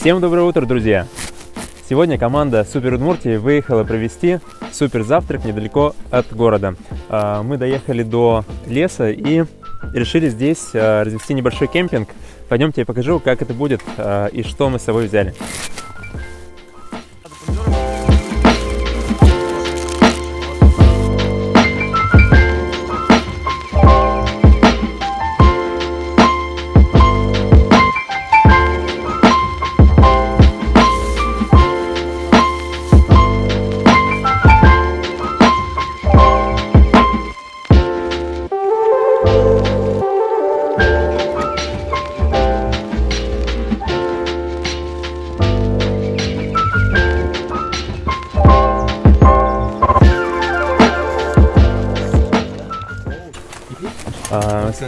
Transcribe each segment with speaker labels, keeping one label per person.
Speaker 1: Всем доброе утро, друзья! Сегодня команда Супер Удмуртии выехала провести супер завтрак недалеко от города. Мы доехали до леса и решили здесь развести небольшой кемпинг. Пойдемте я покажу, как это будет и что мы с собой взяли.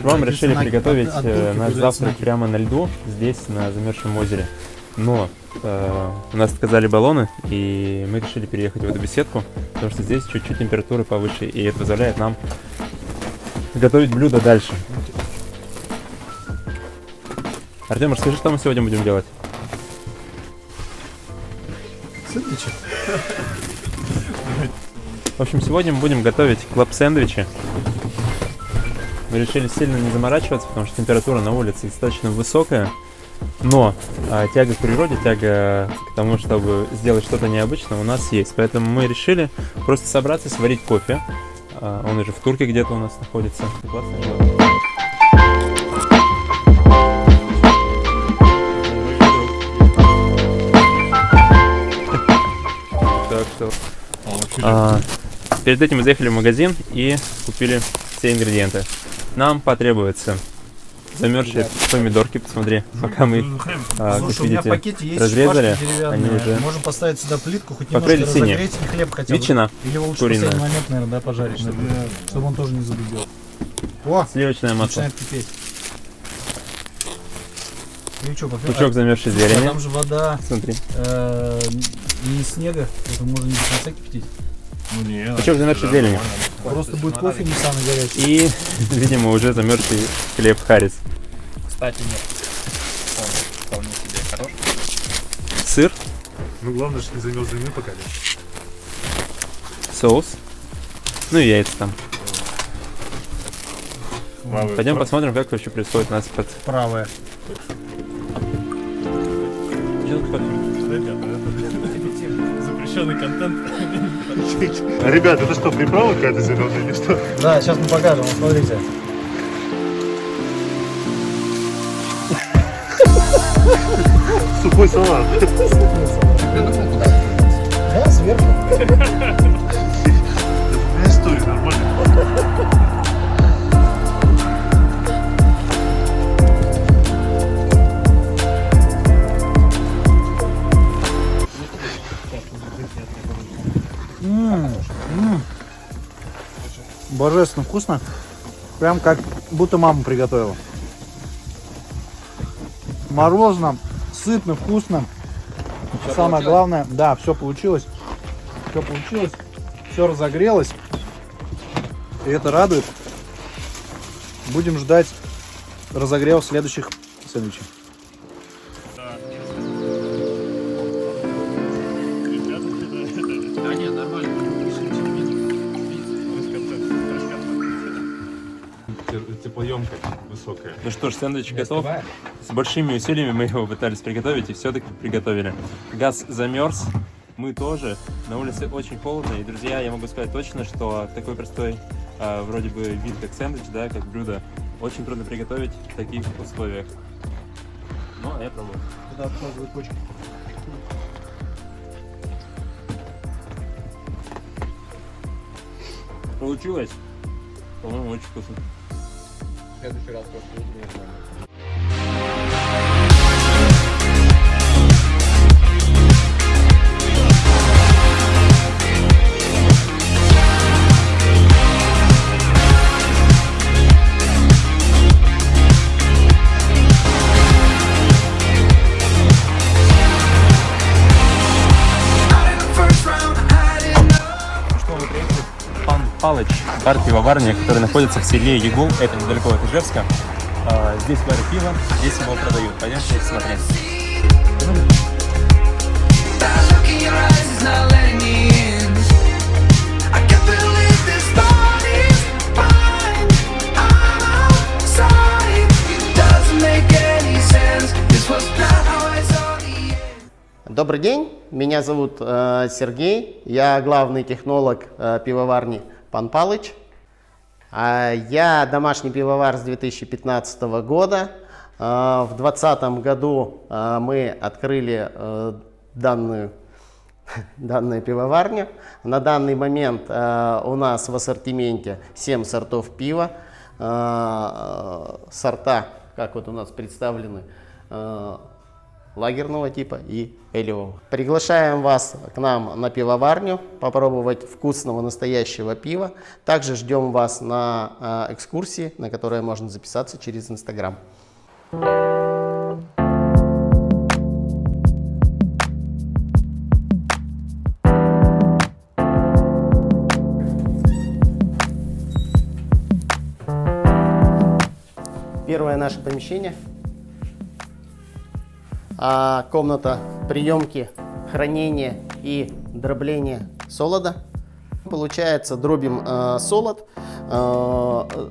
Speaker 1: Мы решили приготовить наш завтрак прямо на льду, здесь, на замерзшем озере. Но у нас отказали баллоны, и мы решили переехать в эту беседку, потому что здесь чуть-чуть температура повыше, и это позволяет нам готовить блюдо дальше. Артем, расскажи, что мы сегодня будем делать?
Speaker 2: Сэндвичи.
Speaker 1: В общем, сегодня мы будем готовить клаб-сэндвичи. Мы решили сильно не заморачиваться, потому что температура на улице достаточно высокая. Но тяга к природе, тяга к тому, чтобы сделать что-то необычное, у нас есть. Поэтому мы решили просто собраться, сварить кофе. Он уже в турке где-то у нас находится. Классный живот. Так что... Перед этим мы заехали в магазин и купили все ингредиенты. Нам потребуется замерзшие помидорки, посмотри, пока мы их, как видите, разрезали, они уже
Speaker 2: можем поставить сюда плитку, хоть
Speaker 1: покрыли
Speaker 2: немножко
Speaker 1: синие.
Speaker 2: разогреть, и хлеб хотя бы.
Speaker 1: Ветчина
Speaker 2: или лучше
Speaker 1: куриная.
Speaker 2: в последний момент, наверное, да, пожарить, чтобы он тоже не задубел. О,
Speaker 1: сливочное масло.
Speaker 2: начинает кипеть. Ну и что,
Speaker 1: Пучок замерзшей зелени.
Speaker 2: Там же вода,
Speaker 1: Смотри.
Speaker 2: не из снега, это можно не до конца кипятить.
Speaker 3: Ну, нет,
Speaker 1: Пучок замерзшей зелени.
Speaker 2: Просто будет кофе не самый горячий.
Speaker 1: И, видимо, уже замерзший хлеб Харис.
Speaker 3: Кстати, нет. Он вполне себе хороший.
Speaker 1: Сыр,
Speaker 3: Ну, главное, что не замерзли мы пока.
Speaker 1: соус, ну и яйца там. Пойдем посмотрим, как вообще происходит у нас под...
Speaker 2: Правая.
Speaker 3: Запрещенный контент. Ребят, это что, приправа какая-то зеленая или что?
Speaker 2: Да, сейчас мы покажем, вот смотрите.
Speaker 3: Сухой салат.
Speaker 2: Да, сверху.
Speaker 3: Не стоит, нормально.
Speaker 2: Божественно вкусно. Прям как будто мама приготовила. Морозно, сытно, вкусно. Самое главное, да, все получилось. Все получилось. Все разогрелось. И это радует. Будем ждать разогрева следующих сэндвичей.
Speaker 3: Теплоемкость высокая.
Speaker 1: Ну что ж, сэндвич готов. С большими усилиями мы его пытались приготовить и все-таки приготовили. Газ замерз, мы тоже. На улице очень холодно. И, друзья, я могу сказать точно, что такой простой вроде бы вид, как сэндвич, да, как блюдо, очень трудно приготовить в таких условиях. Ну, а я пробую.
Speaker 2: Куда откладывают почки?
Speaker 1: Получилось. По-моему, очень вкусно.
Speaker 4: В следующий раз просто не знаю.
Speaker 1: Палыч, бар пивоварня, который находится в селе Ягул, это недалеко от Ижевска. Здесь варят пиво, здесь его продают. Пойдемте смотреть.
Speaker 5: your eyes is not letting me in. I can't believe this body's fine. I'm outside. It doesn't make any sense. This was not how I saw the end.
Speaker 6: Добрый день, меня зовут Сергей, я главный технолог пивоварни Пан Палыч. Я домашний пивовар с 2015 года. В 2020 году мы открыли данную пивоварню. На данный момент у нас в ассортименте 7 сортов пива. Сорта, как вот у нас представлены, лагерного типа и элевого. Приглашаем вас к нам на пивоварню попробовать вкусного настоящего пива. Также ждем вас на экскурсии, на которые можно записаться через Instagram. Первое наше помещение. Комната приемки, хранения и дробления солода. Получается, дробим солод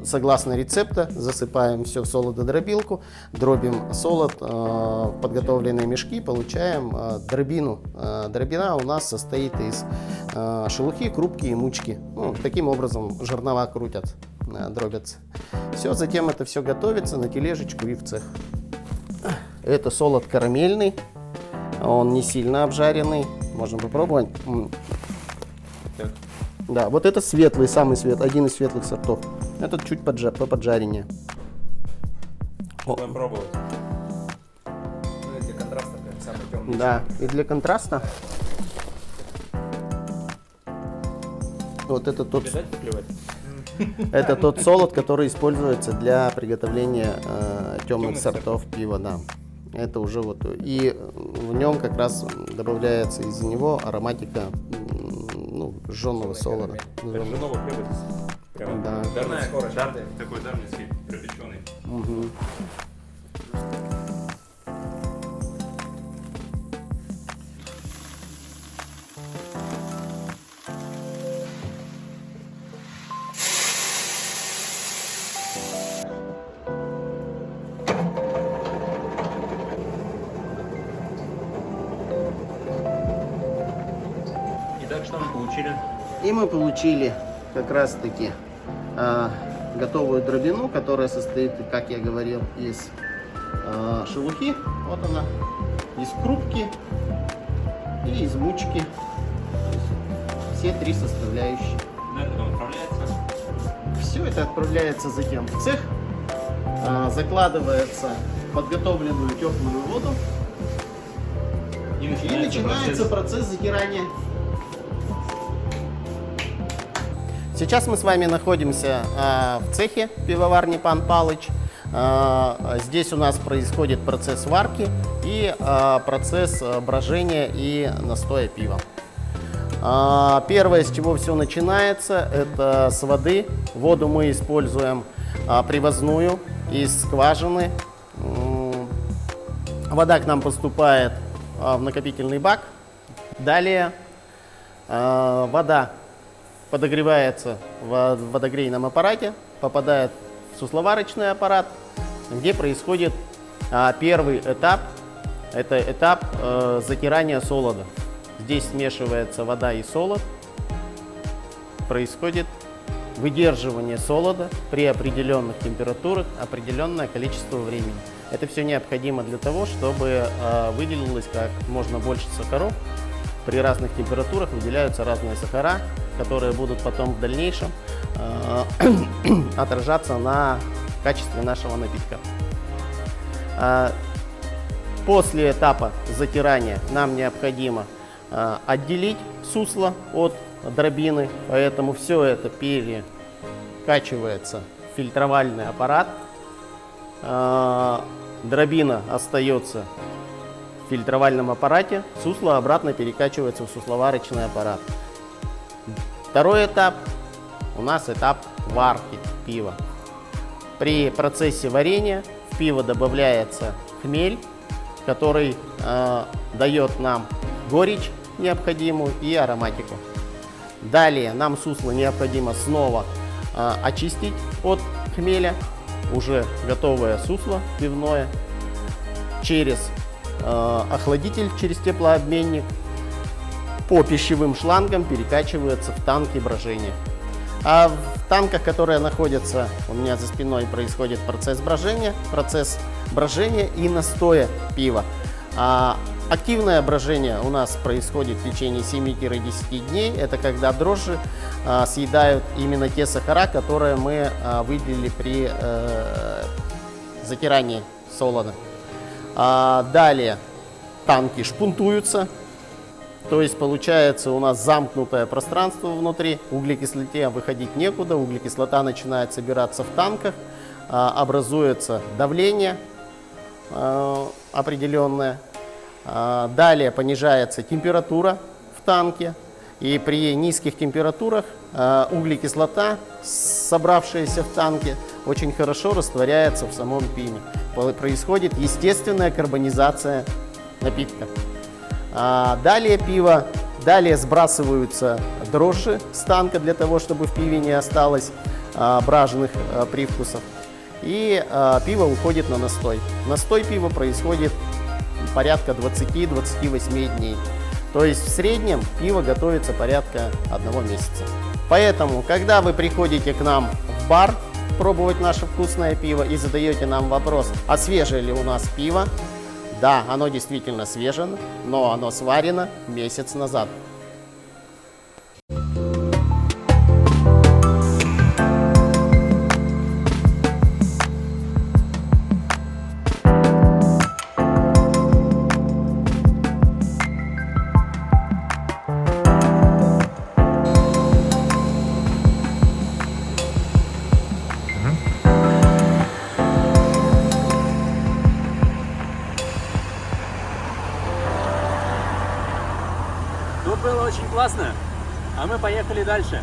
Speaker 6: согласно рецепта, засыпаем все в солододробилку, дробим солод, подготовленные мешки, получаем дробину. Дробина у нас состоит из шелухи, крупки и мучки. Ну, таким образом жернова крутят, дробятся. Все, затем это все готовится на тележечку и в цех. Это солод карамельный, он не сильно обжаренный, можно попробовать. Да, вот это светлый, самый светлый, один из светлых сортов. Этот чуть поджареннее.
Speaker 1: Будем пробовать.
Speaker 4: Ну и для контраста прям самый темный.
Speaker 6: Да, и для контраста вот это тот,
Speaker 1: Обязательно плевать?
Speaker 6: это тот солод, который используется для приготовления темных сортов пива, да. Это уже вот, и в нем как раз добавляется из-за него ароматика, ну, жженого солода.
Speaker 1: Ржаного хлеба. Прям
Speaker 6: Да.
Speaker 1: дарная
Speaker 4: скорость.
Speaker 1: Такой дарницкий, пропеченный.
Speaker 6: Мгм.
Speaker 1: Итак, что мы получили?
Speaker 6: И мы получили как раз таки готовую дробину, которая состоит, как я говорил, из шелухи, вот она, из крупки и из мучки. Все три составляющие.
Speaker 1: Да, это потом отправляется.
Speaker 6: Все это отправляется затем в цех, закладывается в подготовленную теплую воду и начинается процесс затирания. Сейчас мы с вами находимся в цехе пивоварни Пан Палыч. Здесь у нас происходит процесс варки и процесс брожения и настоя пива. Первое, с чего все начинается, это с воды. Воду мы используем привозную из скважины. Вода к нам поступает в накопительный бак. Далее вода подогревается в водогрейном аппарате, попадает в сусловарочный аппарат, где происходит первый этап. Это этап затирания солода. Здесь смешивается вода и солод. Происходит выдерживание солода при определенных температурах определенное количество времени. Это все необходимо для того, чтобы выделилось как можно больше сахаров. При разных температурах выделяются разные сахара, которые будут потом в дальнейшем отражаться на качестве нашего напитка. После этапа затирания нам необходимо отделить сусло от дробины, поэтому все это перекачивается в фильтровальный аппарат. Дробина остается в фильтровальном аппарате, сусло обратно перекачивается в сусловарочный аппарат. Второй этап у нас этап варки пива. При процессе варенья в пиво добавляется хмель, который дает нам горечь необходимую и ароматику. Далее нам сусло необходимо снова очистить от хмеля. Уже готовое сусло пивное через охладитель, через теплообменник по пищевым шлангам перекачивается в танки брожения. А в танках, которые находятся у меня за спиной, происходит процесс брожения и настоя пива. Активное брожение у нас происходит в течение 7-10 дней. Это когда дрожжи съедают именно те сахара, которые мы выделили при затирании солода. Далее танки шпунтуются. То есть получается у нас замкнутое пространство внутри, углекислоте выходить некуда, углекислота начинает собираться в танках, образуется давление определенное, далее понижается температура в танке, и при низких температурах углекислота, собравшаяся в танке, очень хорошо растворяется в самом пиве. Происходит естественная карбонизация напитка. Далее сбрасываются дрожжи с танка для того, чтобы в пиве не осталось бражных привкусов. И пиво уходит на настой. Настой пива происходит порядка 20-28 дней. То есть в среднем пиво готовится порядка 1 месяца. Поэтому, когда вы приходите к нам в бар пробовать наше вкусное пиво и задаете нам вопрос, а свежее ли у нас пиво, да, оно действительно свежее, но оно сварено месяц назад.
Speaker 1: Тут было очень классно, а мы поехали дальше.